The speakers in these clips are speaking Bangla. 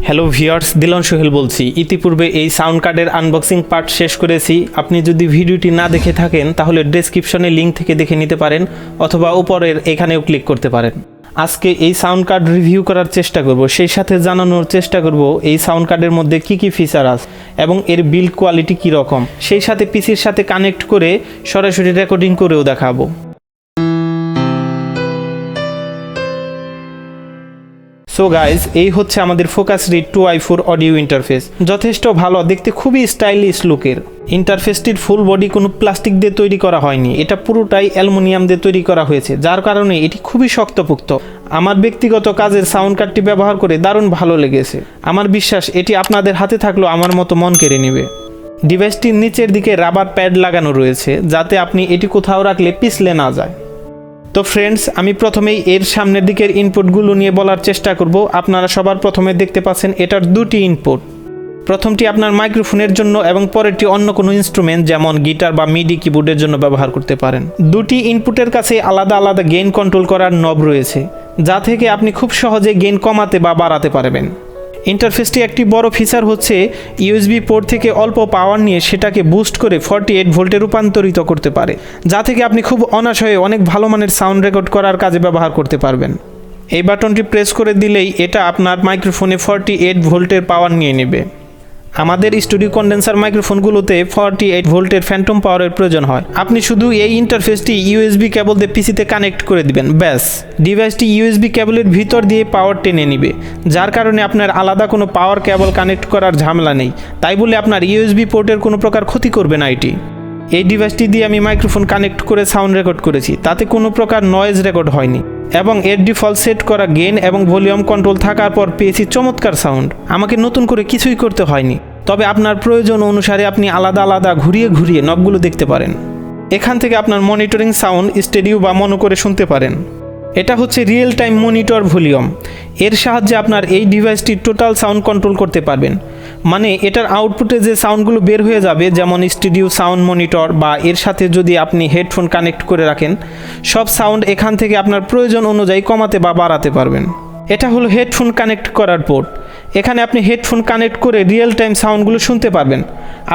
হ্যালো ভিউয়ার্স, দিলন সোহেল বলছি। ইতিপূর্বে এই সাউন্ড কার্ডের আনবক্সিং পার্ট শেষ করেছি। আপনি যদি ভিডিওটি না দেখে থাকেন তাহলে ডেসক্রিপশনে লিঙ্ক থেকে দেখে নিতে পারেন অথবা উপরের এখানেও ক্লিক করতে পারেন। আজকে এই সাউন্ড কার্ড রিভিউ করার চেষ্টা করব, সেই সাথে জানানোর চেষ্টা করব এই সাউন্ড কার্ডের মধ্যে কি কি ফিচার আছে এবং এর বিল্ড কোয়ালিটি কী রকম, সেই সাথে পিসির সাথে কানেক্ট করে সরাসরি রেকর্ডিং করেও দেখাবো। সো গাইজ, এই হচ্ছে আমাদের Focusrite 2i4 অডিও ইন্টারফেস। যথেষ্ট ভালো, দেখতে খুবই স্টাইলিশ লুকের। ইন্টারফেসটির ফুল বডি কোনো প্লাস্টিক দিয়ে তৈরি করা হয়নি, এটা পুরোটাই অ্যালুমিনিয়াম দিয়ে তৈরি করা হয়েছে, যার কারণে এটি খুবই শক্তপোক্ত। আমার ব্যক্তিগত কাজের সাউন্ড কার্ডটি ব্যবহার করে দারুণ ভালো লেগেছে। আমার বিশ্বাস এটি আপনাদের হাতে থাকলেও আমার মতো মন কেড়ে নেবে। ডিভাইসটির নিচের দিকে রাবার প্যাড লাগানো রয়েছে, যাতে আপনি এটি কোথাও রাখলে পিছলে না যায়। তো ফ্রেন্ডস, আমি প্রথমেই এর সামনের দিকের ইনপুটগুলো নিয়ে বলার চেষ্টা করব। আপনারা সবার প্রথমে দেখতে পাচ্ছেন এটার দুটি ইনপুট। প্রথমটি আপনার মাইক্রোফোনের জন্য এবং পরেরটি অন্য কোনো ইনস্ট্রুমেন্ট যেমন গিটার বা মিডি কিবোর্ডের জন্য ব্যবহার করতে পারেন। দুটি ইনপুটের কাছে আলাদা আলাদা গেইন কন্ট্রোল করার নব রয়েছে, যা থেকে আপনি খুব সহজে গেইন কমাতে বা বাড়াতে পারবেন। ইন্টারফেসটি একটি বড় ফিচার হচ্ছে ইউএসবি পোর্ট থেকে অল্প পাওয়ার নিয়ে সেটাকে বুস্ট করে 48 ভোল্টে রূপান্তরিত করতে পারে, যা থেকে আপনি খুব অনায়াসে অনেক ভালো মানের সাউন্ড রেকর্ড করার কাজে ব্যবহার করতে পারবেন। এই বাটনটি প্রেস করে দিলেই এটা আপনার মাইক্রোফোনে 48 ভোল্টের পাওয়ার নিয়ে নেবে। আমাদের স্টুডিও কন্ডেন্সার মাইক্রোফোনগুলোতে 48 ভোল্টের ফ্যান্টম পাওয়ারের প্রয়োজন হয়। আপনি শুধু এই ইন্টারফেসটি ইউএসবি কেবল দিয়ে পিসিতে কানেক্ট করে দিবেন, ব্যাস। ডিভাইসটি ইউএসবি কেবলের ভিতর দিয়ে পাওয়ার টেনে নেবে, যার কারণে আপনার আলাদা কোনো পাওয়ার কেবল কানেক্ট করার ঝামেলা নেই। তাই বলে আপনার ইউএসবি পোর্টের কোনো প্রকার ক্ষতি করবে না এটি। এই ডিভাইসটি দিয়ে আমি মাইক্রোফোন কানেক্ট করে সাউন্ড রেকর্ড করেছি, তাতে কোনো প্রকার নয়েজ রেকর্ড হয়নি এবং এর ডিফল্ট সেট করা গেইন এবং ভলিউম কন্ট্রোল থাকার পর পেয়েছি চমৎকার সাউন্ড। আমাকে নতুন করে কিছুই করতে হয়নি, তবে আপনার প্রয়োজন অনুসারে আপনি আলাদা আলাদা ঘুরিয়ে ঘুরিয়ে নবগুলো দেখতে পারেন। এখান থেকে আপনার মনিটরিং সাউন্ড স্টেরিও বা মনো করে শুনতে পারেন। এটা হচ্ছে রিয়েল টাইম মনিটর ভলিউম। এর সাহায্যে আপনার এই ডিভাইসটির টোটাল সাউন্ড কন্ট্রোল করতে পারবেন। মানে এটার আউটপুটে যে সাউন্ডগুলো বের হয়ে যাবে, যেমন স্টুডিও সাউন্ড মনিটর বা এর সাথে যদি আপনি হেডফোন কানেক্ট করে রাখেন, সব সাউন্ড এখান থেকে আপনার প্রয়োজন অনুযায়ী কমাতে বা বাড়াতে পারবেন। এটা হলো হেডফোন কানেক্ট করার পোর্ট। এখানে আপনি হেডফোন কানেক্ট করে রিয়েল টাইম সাউন্ডগুলো শুনতে পারবেন।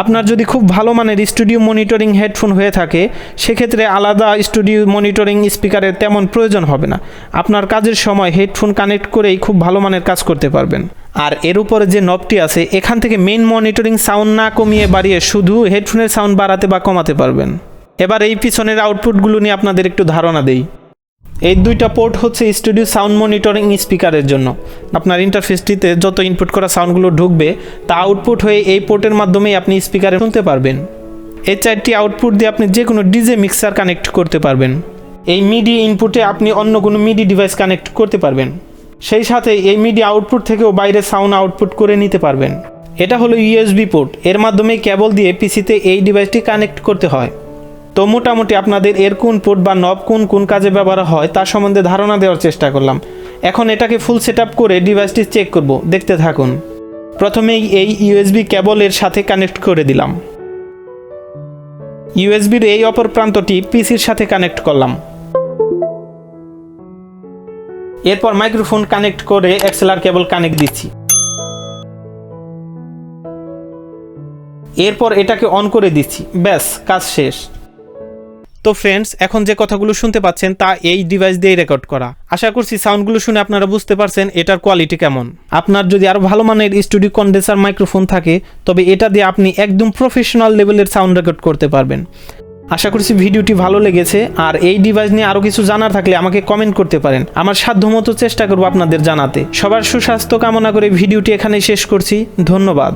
আপনার যদি খুব ভালো মানের স্টুডিও মনিটরিং হেডফোন হয়ে থাকে, সেক্ষেত্রে আলাদা স্টুডিও মনিটরিং স্পিকারের তেমন প্রয়োজন হবে না। আপনার কাজের সময় হেডফোন কানেক্ট করেই খুব ভালো মানের কাজ করতে পারবেন। আর এর উপরে যে নবটি আছে, এখান থেকে মেইন মনিটরিং সাউন্ড না কমিয়ে বাড়িয়ে শুধু হেডফোনের সাউন্ড বাড়াতে বা কমাতে পারবেন। এবার এই পিছনের আউটপুটগুলো নিয়ে আপনাদের একটু ধারণা দেই। এই দুইটা পোর্ট হচ্ছে স্টুডিও সাউন্ড মনিটরিং স্পিকারের জন্য। আপনার ইন্টারফেসটিতে যত ইনপুট করা সাউন্ডগুলো ঢুকবে তা আউটপুট হয়ে এই পোর্টের মাধ্যমেই আপনি স্পিকারে শুনতে পারবেন। এই 4টি আউটপুট দিয়ে আপনি যে কোনো ডিজে মিক্সার কানেক্ট করতে পারবেন। এই মিডি ইনপুটে আপনি অন্য কোনো মিডি ডিভাইস কানেক্ট করতে পারবেন। সেই সাথে এই মিডি আউটপুট থেকেও বাইরে সাউন্ড আউটপুট করে নিতে পারবেন। এটা হলো ইউএসবি পোর্ট, এর মাধ্যমে কেবল দিয়ে পিসিতে এই ডিভাইসটি কানেক্ট করতে হয়। তো মোটামুটি আপনাদের এর কোন পোর্ট বা নব কোন কাজে ব্যবহার হয় তার সম্বন্ধে ধারণা দেওয়ার চেষ্টা করলাম। এখন এটাকে ফুল সেট আপ করে ডিভাইসটি চেক করব, দেখতে থাকুন। প্রথমেই এই ইউএসবি কেবলের সাথে কানেক্ট করে দিলাম। ইউএসবির এই অপর প্রান্তটি পিসির সাথে কানেক্ট করলাম। এরপর মাইক্রোফোন কানেক্ট করে এক্সএলআর কেবল কানেক্ট দিচ্ছি। এরপর এটাকে অন করে দিচ্ছি, ব্যাস, কাজ শেষ। তো ফ্রেন্ডস, এখন যে কথাগুলো শুনতে পাচ্ছেন তা এই ডিভাইস দিয়েই রেকর্ড করা। আশা করছি সাউন্ডগুলো শুনে আপনারা বুঝতে পারছেন এটার কোয়ালিটি কেমন। আপনার যদি আরও ভালো মানের স্টুডিও কন্ডেন্সার মাইক্রোফোন থাকে, তবে এটা দিয়ে আপনি একদম প্রফেশনাল লেভেলের সাউন্ড রেকর্ড করতে পারবেন। আশা করছি ভিডিওটি ভালো লেগেছে। আর এই ডিভাইস নিয়ে আরও কিছু জানার থাকলে আমাকে কমেন্ট করতে পারেন, আমার সাধ্যমতো চেষ্টা করব আপনাদের জানাতে। সবার সুস্বাস্থ্য কামনা করে ভিডিওটি এখানেই শেষ করছি। ধন্যবাদ।